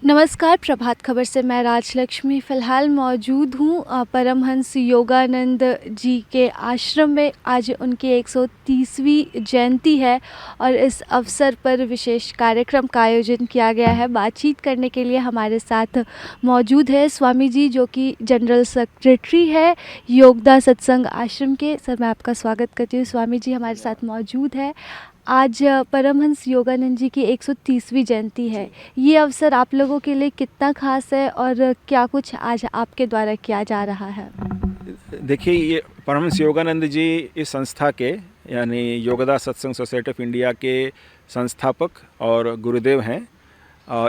नमस्कार, प्रभात खबर से मैं राजलक्ष्मी फ़िलहाल मौजूद हूँ परमहंस योगानंद जी के आश्रम में। आज उनकी 130वीं जयंती है और इस अवसर पर विशेष कार्यक्रम का आयोजन किया गया है। बातचीत करने के लिए हमारे साथ मौजूद है स्वामी जी, जो कि जनरल सेक्रेटरी है योगदा सत्संग आश्रम के। सर, मैं आपका स्वागत करती हूँ। स्वामी जी हमारे साथ मौजूद है। आज परमहंस योगानंद जी की 130वीं जयंती है। ये अवसर आप लोगों के लिए कितना खास है और क्या कुछ आज आपके द्वारा किया जा रहा है? देखिए, ये परमहंस योगानंद जी इस संस्था के यानी योगदा सत्संग सोसाइटी ऑफ इंडिया के संस्थापक और गुरुदेव हैं।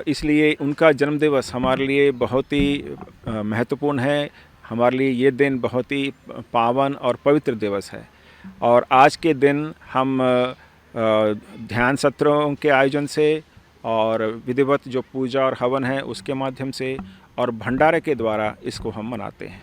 इसलिए उनका जन्मदिवस हमारे लिए बहुत ही महत्वपूर्ण है। हमारे लिए ये दिन बहुत ही पावन और पवित्र दिवस है। और आज के दिन हम ध्यान सत्रों के आयोजन से और विधिवत जो पूजा और हवन है उसके माध्यम से और भंडारे के द्वारा इसको हम मनाते हैं।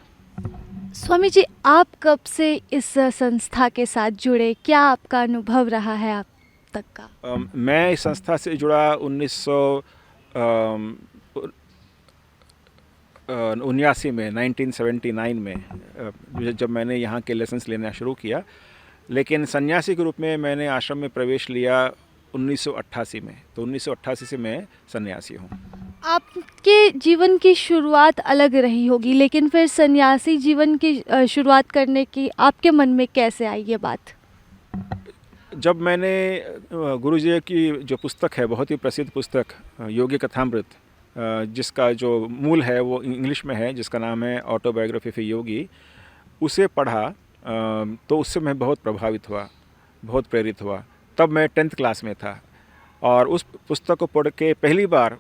स्वामी जी, आप कब से इस संस्था के साथ जुड़े? क्या आपका अनुभव रहा है आप तक का? मैं इस संस्था से जुड़ा 1979 में 1979 में जब मैंने यहाँ के लेसन्स लेना शुरू किया। लेकिन सन्यासी के रूप में मैंने आश्रम में प्रवेश लिया 1988 में। तो 1988 से मैं सन्यासी हूँ। आपके जीवन की शुरुआत अलग रही होगी, लेकिन फिर सन्यासी जीवन की शुरुआत करने की आपके मन में कैसे आई ये बात? जब मैंने गुरुजी की जो पुस्तक है, बहुत ही प्रसिद्ध पुस्तक योगी कथामृत, जिसका जो मूल है वो इंग्लिश में है, जिसका नाम है ऑटोबायोग्राफी ऑफ ए योगी, उसे पढ़ा तो उससे मैं बहुत प्रभावित हुआ, बहुत प्रेरित हुआ। तब मैं 10th क्लास में था और उस पुस्तक को पढ़ के पहली बार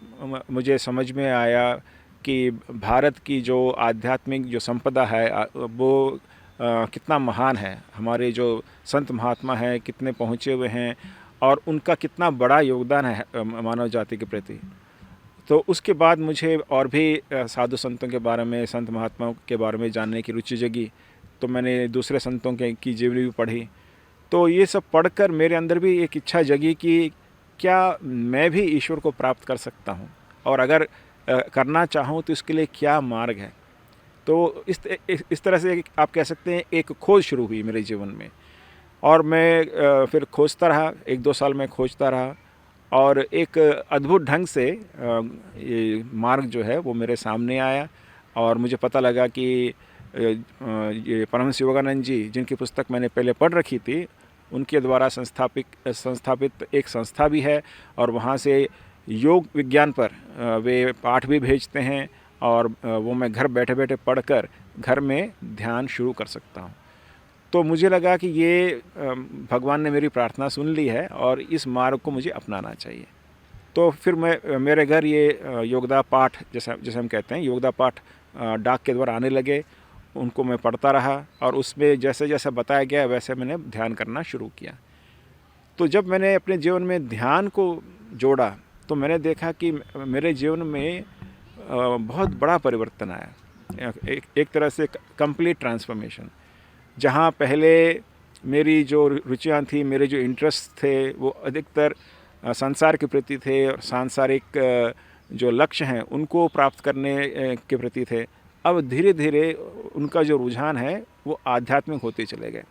मुझे समझ में आया कि भारत की जो आध्यात्मिक जो संपदा है वो कितना महान है। हमारे जो संत महात्मा हैं कितने पहुँचे हुए हैं और उनका कितना बड़ा योगदान है मानव जाति के प्रति। तो उसके बाद मुझे और भी साधु संतों के बारे में, संत महात्माओं के बारे में जानने की रुचि जगी। तो मैंने दूसरे संतों की जीवनी भी पढ़ी। तो ये सब पढ़कर मेरे अंदर भी एक इच्छा जगी कि क्या मैं भी ईश्वर को प्राप्त कर सकता हूँ, और अगर करना चाहूँ तो इसके लिए क्या मार्ग है। तो इस तरह से आप कह सकते हैं एक खोज शुरू हुई मेरे जीवन में। और मैं फिर खोजता रहा, 1-2 साल में खोजता रहा और एक अद्भुत ढंग से ये मार्ग जो है वो मेरे सामने आया। और मुझे पता लगा कि ये परमहंस योगानंद जी, जिनकी पुस्तक मैंने पहले पढ़ रखी थी, उनके द्वारा संस्थापित एक संस्था भी है और वहाँ से योग विज्ञान पर वे पाठ भी भेजते हैं और वो मैं घर बैठे बैठे पढ़कर घर में ध्यान शुरू कर सकता हूँ। तो मुझे लगा कि ये भगवान ने मेरी प्रार्थना सुन ली है और इस मार्ग को मुझे अपनाना चाहिए। तो फिर मेरे घर ये योगदा पाठ, जैसे हम कहते हैं, योगदा पाठ डाक के द्वारा आने लगे। उनको मैं पढ़ता रहा और उसमें जैसे जैसे बताया गया वैसे मैंने ध्यान करना शुरू किया। तो जब मैंने अपने जीवन में ध्यान को जोड़ा तो मैंने देखा कि मेरे जीवन में बहुत बड़ा परिवर्तन आया, एक तरह से कंप्लीट ट्रांसफॉर्मेशन। जहाँ पहले मेरी जो रुचियाँ थी, मेरे जो इंटरेस्ट थे वो अधिकतर संसार के प्रति थे और सांसारिक जो लक्ष्य हैं उनको प्राप्त करने के प्रति थे, अब धीरे धीरे उनका जो रुझान है वो आध्यात्मिक होते चले गए।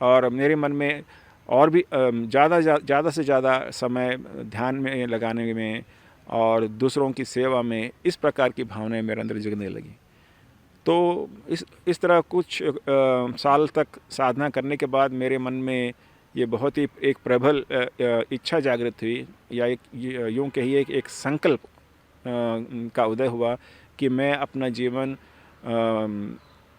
और मेरे मन में और भी ज़्यादा से ज़्यादा समय ध्यान में लगाने में और दूसरों की सेवा में, इस प्रकार की भावनाएं मेरे अंदर जगने लगी। तो इस तरह कुछ साल तक साधना करने के बाद मेरे मन में ये बहुत ही एक प्रबल इच्छा जागृत हुई, या यूँ कहिए एक संकल्प का उदय हुआ कि मैं अपना जीवन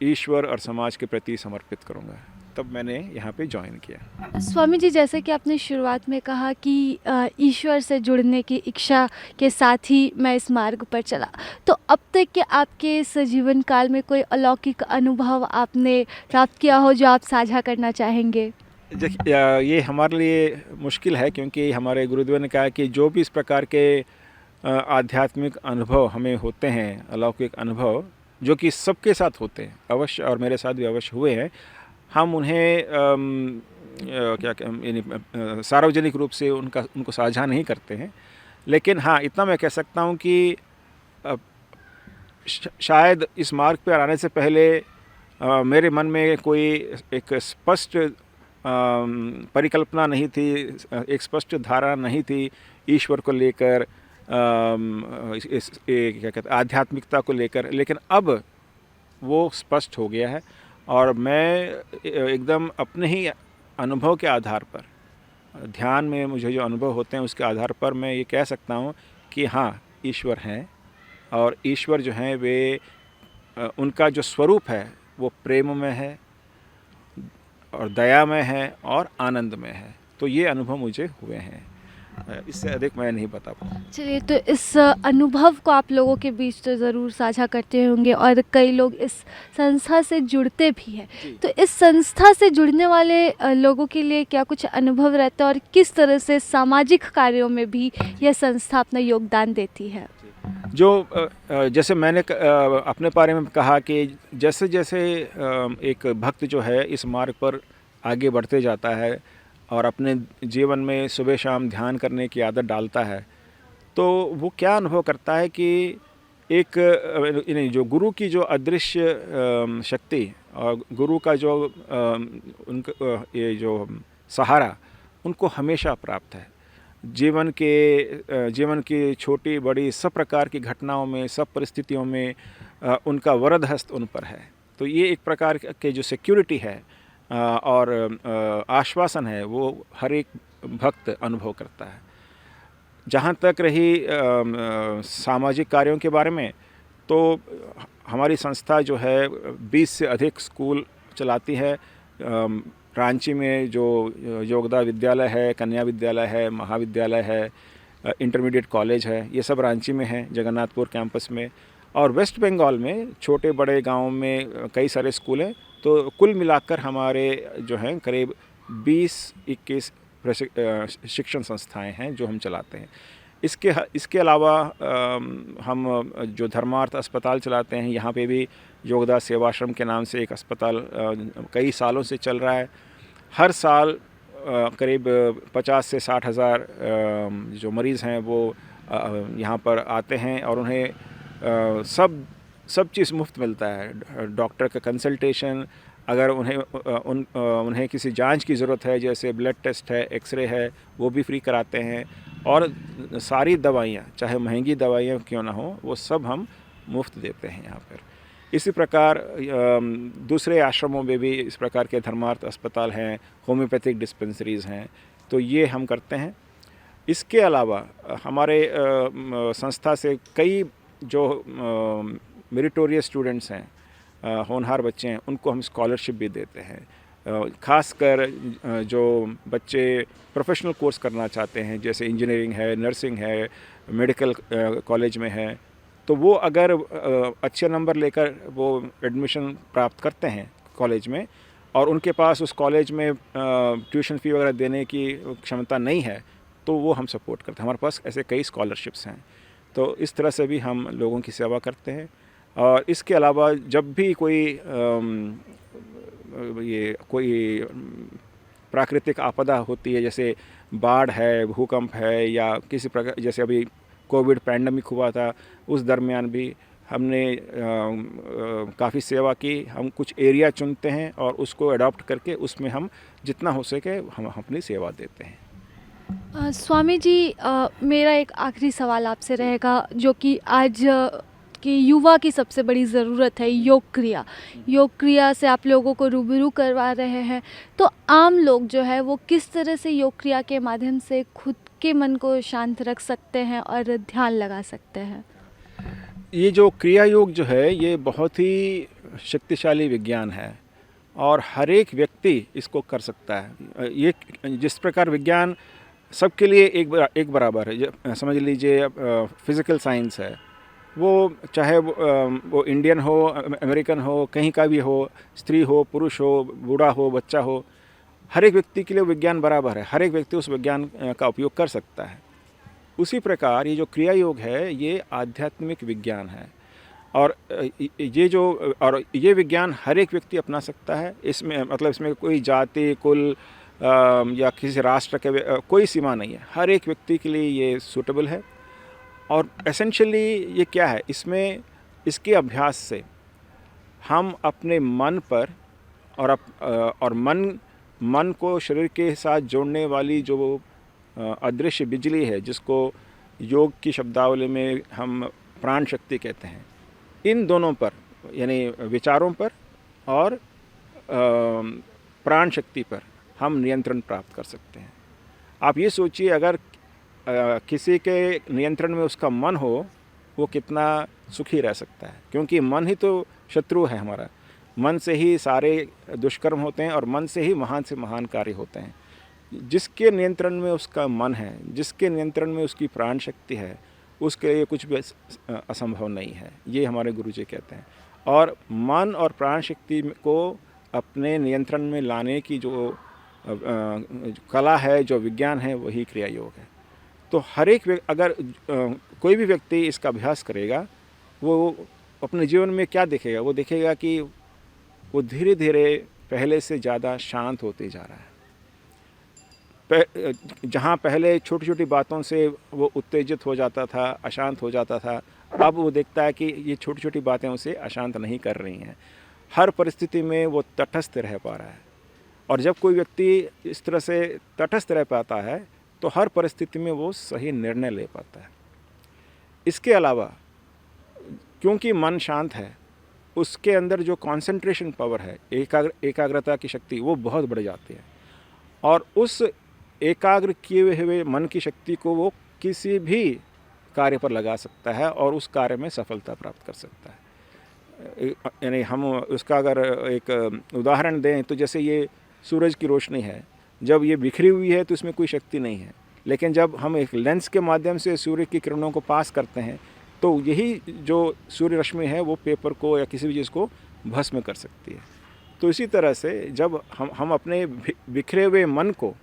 ईश्वर और समाज के प्रति समर्पित करूँगा। तब मैंने यहाँ पे ज्वाइन किया। स्वामी जी, जैसे कि आपने शुरुआत में कहा कि ईश्वर से जुड़ने की इच्छा के साथ ही मैं इस मार्ग पर चला, तो अब तक के आपके इस जीवन काल में कोई अलौकिक अनुभव आपने प्राप्त किया हो जो आप साझा करना चाहेंगे? देखिए, ये हमारे लिए मुश्किल है, क्योंकि हमारे गुरुदेव ने कहा कि जो भी इस प्रकार के आध्यात्मिक अनुभव हमें होते हैं, अलौकिक अनुभव जो कि सबके साथ होते हैं अवश्य, और मेरे साथ भी अवश्य हुए हैं, हम उन्हें सार्वजनिक रूप से उनको साझा नहीं करते हैं। लेकिन हाँ, इतना मैं कह सकता हूँ कि शायद इस मार्ग पर आने से पहले मेरे मन में कोई एक स्पष्ट परिकल्पना नहीं थी, एक स्पष्ट धारणा नहीं थी ईश्वर को लेकर, क्या कहते हैं, आध्यात्मिकता को लेकर। लेकिन अब वो स्पष्ट हो गया है और मैं एकदम अपने ही अनुभव के आधार पर, ध्यान में मुझे जो अनुभव होते हैं उसके आधार पर मैं ये कह सकता हूँ कि हाँ, ईश्वर हैं और ईश्वर जो हैं वे, उनका जो स्वरूप है वो प्रेम में है और दया में है और आनंद में है। तो ये अनुभव मुझे हुए हैं, इससे अधिक मैं नहीं बता पाऊँ। चलिए, तो इस अनुभव को आप लोगों के बीच तो ज़रूर साझा करते होंगे और कई लोग इस संस्था से जुड़ते भी हैं। तो इस संस्था से जुड़ने वाले लोगों के लिए क्या कुछ अनुभव रहता है और किस तरह से सामाजिक कार्यों में भी यह संस्था अपना योगदान देती है? जो जैसे मैंने अपने बारे में कहा कि जैसे जैसे एक भक्त जो है इस मार्ग पर आगे बढ़ते जाता है और अपने जीवन में सुबह शाम ध्यान करने की आदत डालता है, तो वो क्या अनुभव करता है कि एक जो गुरु की जो अदृश्य शक्ति और गुरु का जो उनका ये जो सहारा उनको हमेशा प्राप्त है। जीवन की छोटी बड़ी सब प्रकार की घटनाओं में, सब परिस्थितियों में उनका वरद हस्त उन पर है। तो ये एक प्रकार के जो सिक्योरिटी है और आश्वासन है वो हर एक भक्त अनुभव करता है। जहाँ तक रही सामाजिक कार्यों के बारे में, तो हमारी संस्था जो है 20 से अधिक स्कूल चलाती है। रांची में जो योगदा विद्यालय है, कन्या विद्यालय है, महाविद्यालय है, इंटरमीडिएट कॉलेज है, ये सब रांची में है, जगन्नाथपुर कैंपस में। और वेस्ट बंगाल में छोटे बड़े गाँव में कई सारे स्कूल हैं। तो कुल मिलाकर हमारे जो हैं करीब 20-21 शिक्षण संस्थाएं हैं जो हम चलाते हैं। इसके अलावा हम जो धर्मार्थ अस्पताल चलाते हैं, यहाँ पे भी योगदा सेवाश्रम के नाम से एक अस्पताल कई सालों से चल रहा है। हर साल करीब 50 से 60 हज़ार जो मरीज़ हैं वो यहाँ पर आते हैं और उन्हें सब चीज़ मुफ्त मिलता है। डॉक्टर का कंसल्टेशन, अगर उन्हें किसी जांच की ज़रूरत है, जैसे ब्लड टेस्ट है, एक्सरे है, वो भी फ्री कराते हैं। और सारी दवाइयाँ, चाहे महंगी दवाइयाँ क्यों ना हो, वो सब हम मुफ्त देते हैं यहाँ पर। इसी प्रकार दूसरे आश्रमों में भी इस प्रकार के धर्मार्थ अस्पताल हैं, होम्योपैथिक डिस्पेंसरीज़ हैं, तो ये हम करते हैं। इसके अलावा हमारे संस्था से कई जो मेरिटोरियस स्टूडेंट्स हैं, होनहार बच्चे हैं, उनको हम स्कॉलरशिप भी देते हैं। खासकर जो बच्चे प्रोफेशनल कोर्स करना चाहते हैं, जैसे इंजीनियरिंग है, नर्सिंग है, मेडिकल कॉलेज में है, तो वो अगर अच्छे नंबर लेकर वो एडमिशन प्राप्त करते हैं कॉलेज में और उनके पास उस कॉलेज में ट्यूशन फ़ी वगैरह देने की क्षमता नहीं है, तो वो हम सपोर्ट करते हैं। हमारे पास ऐसे कई स्कॉलरशिप्स हैं। तो इस तरह से भी हम लोगों की सेवा करते हैं। और इसके अलावा जब भी कोई प्राकृतिक आपदा होती है, जैसे बाढ़ है, भूकंप है, या किसी प्रकार, जैसे अभी कोविड पैंडमिक हुआ था, उस दरमियान भी हमने काफ़ी सेवा की। हम कुछ एरिया चुनते हैं और उसको अडॉप्ट करके उसमें हम जितना हो सके हम अपनी सेवा देते हैं। स्वामी जी, मेरा एक आखिरी सवाल आपसे रहेगा, जो कि आज कि युवा की सबसे बड़ी ज़रूरत है, योग क्रिया। योग क्रिया से आप लोगों को रूबरू करवा रहे हैं, तो आम लोग जो है वो किस तरह से योग क्रिया के माध्यम से खुद के मन को शांत रख सकते हैं और ध्यान लगा सकते हैं? ये जो क्रिया योग जो है, ये बहुत ही शक्तिशाली विज्ञान है और हर एक व्यक्ति इसको कर सकता है। ये जिस प्रकार विज्ञान सबके लिए एक बराबर है, समझ लीजिए फिज़िकल साइंस है, वो चाहे वो इंडियन हो, अमेरिकन हो, कहीं का भी हो, स्त्री हो, पुरुष हो, बूढ़ा हो, बच्चा हो, हर एक व्यक्ति के लिए विज्ञान बराबर है। हर एक व्यक्ति उस विज्ञान का उपयोग कर सकता है। उसी प्रकार ये जो क्रिया योग है, ये आध्यात्मिक विज्ञान है और ये विज्ञान हर एक व्यक्ति अपना सकता है। इसमें कोई जाति, कुल या किसी राष्ट्र के कोई सीमा नहीं है। हर एक व्यक्ति के लिए ये सूटेबल है और एसेंशियली ये क्या है, इसमें इसके अभ्यास से हम अपने मन पर और मन को शरीर के साथ जोड़ने वाली जो अदृश्य बिजली है, जिसको योग की शब्दावली में हम प्राण शक्ति कहते हैं, इन दोनों पर यानी विचारों पर और प्राण शक्ति पर हम नियंत्रण प्राप्त कर सकते हैं। आप ये सोचिए, अगर किसी के नियंत्रण में उसका मन हो, वो कितना सुखी रह सकता है, क्योंकि मन ही तो शत्रु है हमारा। मन से ही सारे दुष्कर्म होते हैं और मन से ही महान से महान कार्य होते हैं। जिसके नियंत्रण में उसका मन है, जिसके नियंत्रण में उसकी प्राण शक्ति है, उसके लिए कुछ भी असंभव नहीं है, ये हमारे गुरुजी कहते हैं। और मन और प्राण शक्ति को अपने नियंत्रण में लाने की जो कला है, जो विज्ञान है, वही क्रिया योग है। तो हर एक अगर कोई भी व्यक्ति इसका अभ्यास करेगा, वो अपने जीवन में क्या देखेगा, वो देखेगा कि वो धीरे धीरे पहले से ज़्यादा शांत होते जा रहा है। जहाँ पहले छोटी छोटी बातों से वो उत्तेजित हो जाता था, अशांत हो जाता था, अब वो देखता है कि ये छोटी छोटी बातें उसे अशांत नहीं कर रही हैं। हर परिस्थिति में वो तटस्थ रह पा रहा है। और जब कोई व्यक्ति इस तरह से तटस्थ रह पाता है, तो हर परिस्थिति में वो सही निर्णय ले पाता है। इसके अलावा क्योंकि मन शांत है, उसके अंदर जो कंसंट्रेशन पावर है, एकाग्रता की शक्ति, वो बहुत बढ़ जाती है। और उस एकाग्र किए हुए मन की शक्ति को वो किसी भी कार्य पर लगा सकता है और उस कार्य में सफलता प्राप्त कर सकता है। यानी हम उसका अगर एक उदाहरण दें, तो जैसे ये सूरज की रोशनी है, जब ये बिखरी हुई है तो इसमें कोई शक्ति नहीं है, लेकिन जब हम एक लेंस के माध्यम से सूर्य की किरणों को पास करते हैं, तो यही जो सूर्य रश्मि है वो पेपर को या किसी भी चीज़ को भस्म कर सकती है। तो इसी तरह से जब हम अपने बिखरे हुए मन को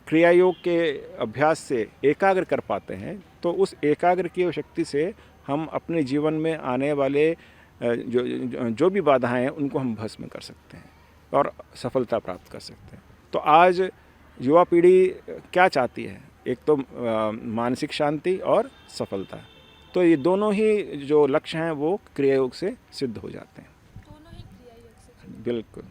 क्रिया योग के अभ्यास से एकाग्र कर पाते हैं, तो उस एकाग्र की शक्ति से हम अपने जीवन में आने वाले जो भी बाधाएं हैं, उनको हम भस्म कर सकते हैं और सफलता प्राप्त कर सकते हैं। तो आज युवा पीढ़ी क्या चाहती है? एक तो मानसिक शांति और सफलता। तो ये दोनों ही जो लक्ष्य हैं वो क्रिया योग से सिद्ध हो जाते हैं। दोनों ही क्रिया योग से बिल्कुल।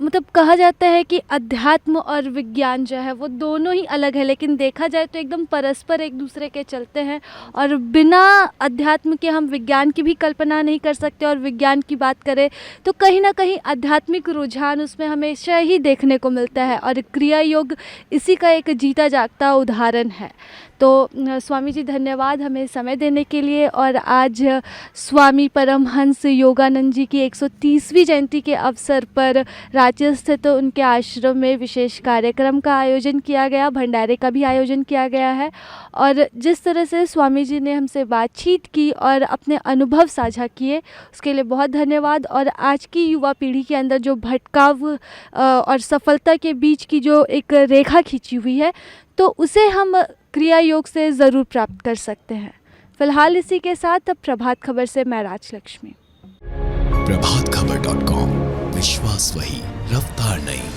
मतलब कहा जाता है कि अध्यात्म और विज्ञान जो है वो दोनों ही अलग है, लेकिन देखा जाए तो एकदम परस्पर एक दूसरे के चलते हैं। और बिना अध्यात्म के हम विज्ञान की भी कल्पना नहीं कर सकते, और विज्ञान की बात करें तो कहीं ना कहीं आध्यात्मिक रुझान उसमें हमेशा ही देखने को मिलता है, और क्रिया योग इसी का एक जीता जागता उदाहरण है। तो स्वामी जी धन्यवाद हमें समय देने के लिए। और आज स्वामी परमहंस योगानंद जी की 130वीं जयंती के अवसर पर रांची स्थित उनके आश्रम में विशेष कार्यक्रम का आयोजन किया गया, भंडारे का भी आयोजन किया गया है। और जिस तरह से स्वामी जी ने हमसे बातचीत की और अपने अनुभव साझा किए, उसके लिए बहुत धन्यवाद। और आज की युवा पीढ़ी के अंदर जो भटकाव और सफलता के बीच की जो एक रेखा खींची हुई है, तो उसे हम क्रिया योग से ज़रूर प्राप्त कर सकते हैं। फिलहाल इसी के साथ अब प्रभात खबर से मैं राजलक्ष्मी। प्रभातखबर.com, विश्वास वही, रफ्तार नहीं।